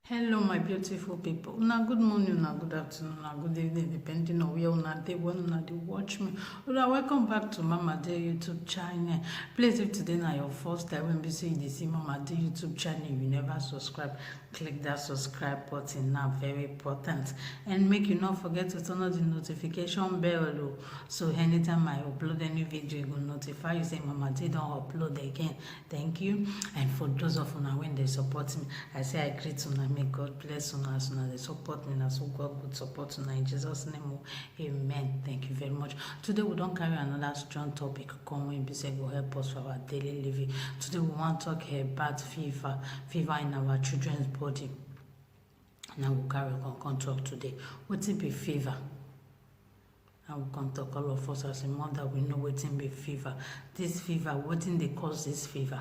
Hello my beautiful people. Una good morning, una good afternoon, una good evening, depending on where una dey, when una dey watch me. Una welcome back to Mama Dey YouTube channel. Please, if today na your first time when be say you dey see Mama Dey YouTube channel, you never subscribe, click that subscribe button now, very important. And make you not forget to turn on the notification bell, so anytime I upload any video, it will notify you say Mama Dey don upload again. Thank you. And for those of una when they support me, I say I greet una. May God bless una as una dey support me, na so God good support una in Jesus name. Amen. Thank you very much. Today we don carry another strong topic come wey be say go help us for our daily living. Today we wan talk about fever in our children's body. Now we carry come talk today. Wetin be fever? And we can talk, all of us as a mother, we know wetin be fever. This fever, wetin dey cause this fever?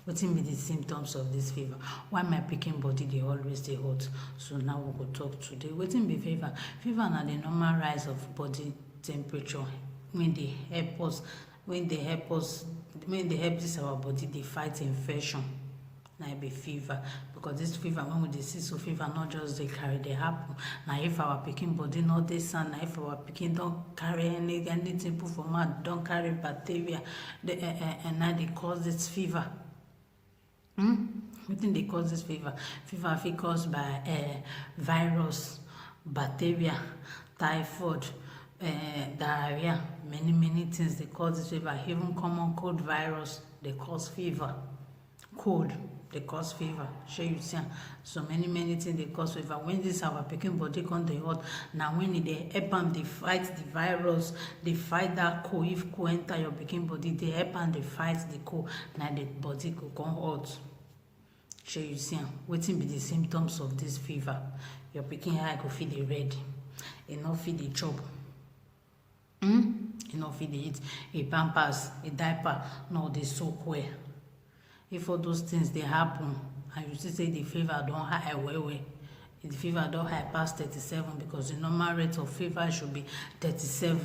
Wetin be the symptoms of this fever? Why my pikin body dey always dey hot? So now we go talk today. Wetin be fever? Fever na the normal rise of body temperature when dey help this our body dey fight infection. Na be fever, because this fever when we dey see so fever not just dey carry dey happen. Na if our pikin body no dey sound, na if our pikin don carry anything put for mouth, don carry bacteria, and na dey cause this fever. Wetin dey cause this fever? Fever fit caused by virus, bacteria, typhoid, diarrhea, many things dey cause this fever. Even common cold virus dey cause fever. Cold dey cause fever. Shey you see am? So many things dey cause fever. When this our pikin body come dey hot, na when e dey help am dey fight the virus, dey fight that cold. If cold enter your pikin body, dey help am dey fight the cold, na the body go come hot. Shey you see am? Wetin be the symptoms of this fever? Your pikin eye go fit dey red, e no fit dey chop, e no fit dey eat, e pampers, e diaper no dey soak well. If all those things dey happen and you see say the fever don high well, the fever don high pass 37, because the normal rate of fever should be 37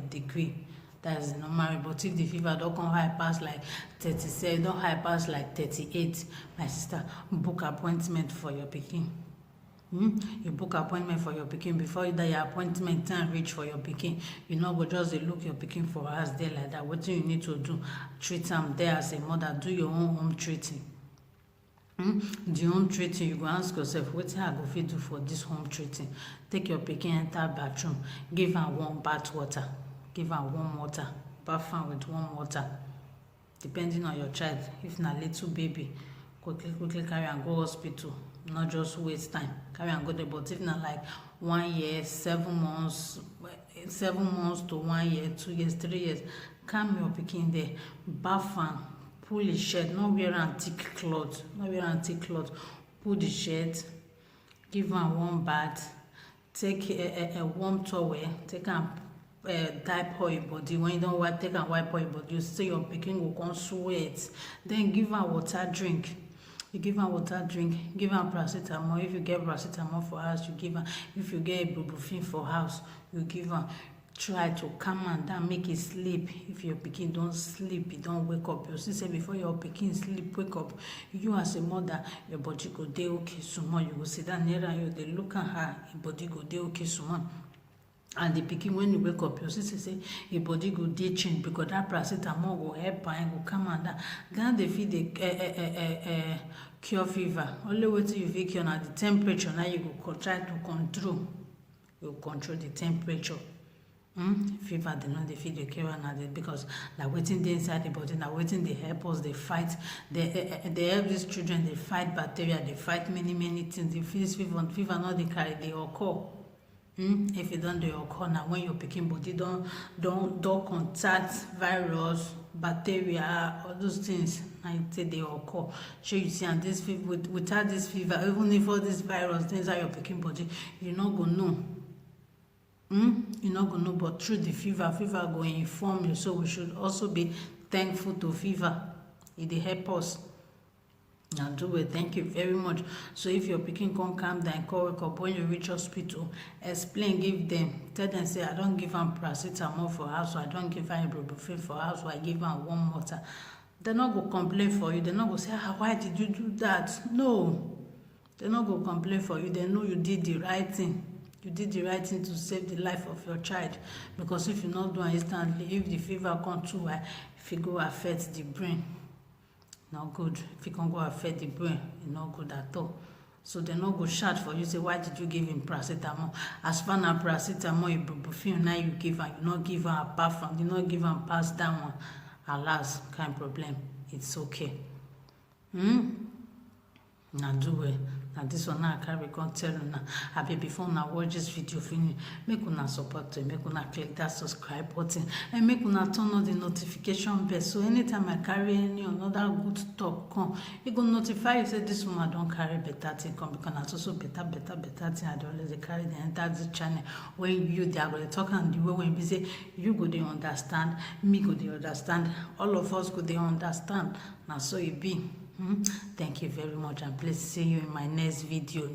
degree. That's the normal. But if the fever don't come high past like 37, don't high past like 38, my sister, book appointment for your pikin. You book appointment for your pikin before that your appointment time reach for your pikin. You no go just dey look your pikin for house there like that. Wetin you need to do? Treat am there as a mother. Do your own home treating. The home treating, you go ask yourself, wetin I go fit do for this home treating? Take your pikin enter bathroom, give am warm bath water. Give am warm water, bath am with warm water, depending on your child. If na little baby, quickly carry am go hospital, not just waste time, carry am go there. But if na like 1 year, 7 months to 1 year, 2 years, 3 years, calm your pikin there, bath am, pull the shirt, no wear am thick cloth, pull the shirt, give am warm bath, take a warm towel, take am type oil body. When you don wipe, take am wipe oil body, you see your pikin go come sweat. Then give am water drink. You give am water drink, give am paracetamol. If you get paracetamol for house, you give am. If you get ibuprofen for house, you give am. Try to calm am down, make e sleep. If your pikin don sleep, e don wake up, you see say before your pikin sleep wake up, you as a mother, your body go dey okay small. You go sit down near am, you dey look at her, your body go dey okay small. And the pikin, when you wake up, you see say your body go dey change, because that paracetamol go help am, go calm am down. Then they fit dey cure fever. Only wetin you fit cure na the temperature. Now you go try to control. You control the temperature. Fever dey no dey fit dey cure na because na wetin dey inside the body, na wetin dey help us dey fight. They help these children dey fight bacteria, dey fight many things. The fever no dey carry, dey occur. If e don dey occur, na when your pikin body don contact virus, bacteria, all those things, na it take dey occur. Shey you see, and this fever, without this fever, even if all this virus dey inside your pikin body, you no go know. You no go know, but through the fever go inform you. So we should also be thankful to fever. E dey help us. Now do it. Thank you very much. So if your pikin come calm down, call wake up, when you reach hospital, explain, give them, tell them say I don't give am paracetamol for house, or I don't give am ibuprofen for house, or I give am warm water. They no go complain for you. They no go say, why did you do that? No, they no go complain for you. They know you did the right thing. You did the right thing to save the life of your child. Because if you not do it instantly, if the fever come too high, if it go affect the brain, not good. If it can go affect the brain, it's not good at all. So they no go shout for you, say, why did you give him paracetamol? As far as paracetamol, ibuprofen, now you give am, you not give am apart from, you not give am past that one. Alas, kind problem. It's okay. Now do well. Now this one now I carry come tell una. Abi before una watch this video finish, make una support to make una click that subscribe button and make una turn on the notification bell. So anytime I carry any another good talk come, it go notify you say this woman don't carry better thing come, because that's also better thing I always carry the enter the channel. When you they are going to talk and the way when we say you go they understand, me go they understand, all of us go they understand. Now so it be. Thank you very much, and please see you in my next video.